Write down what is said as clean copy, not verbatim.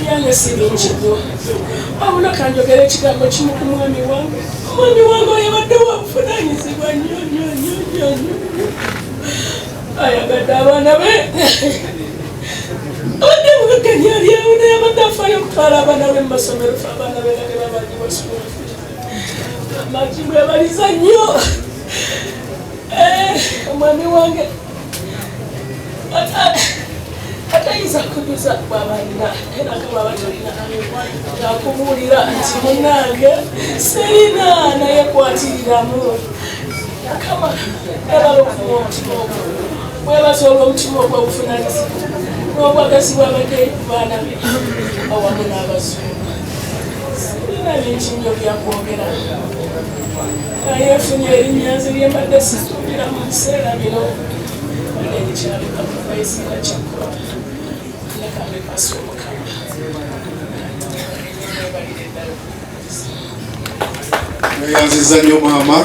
yange sirinkigo wabula kanjogera ekigambo kimu ku mwami wange oyo yabadde wabuvunanyizibwa nnyo ayagadde abaana be abadde mugaganya ali awo naye abadde afaayo okutwala abaana be mu masomero fe abaana be nga tebabanyibwa sukulu amagi mwebaliza nnyo omwami wange atayinza kujuza bwabalina era nga bwaba talina akubuulira nti munange sirina naye kwatiriramu akama ebala okuwa omutima ogwo webaza olw'omutima ogw'obuvunanyizibwa n'obwagazi bwabadde ku baana be awamu n'abazungu sirina bingi nnyo byakwogera naye efunye erinnya nze lyembadde situubira mu biseera bino erikyaleka muvaisira kyakkola nekambe pasi omukama neyanziza nnyo maama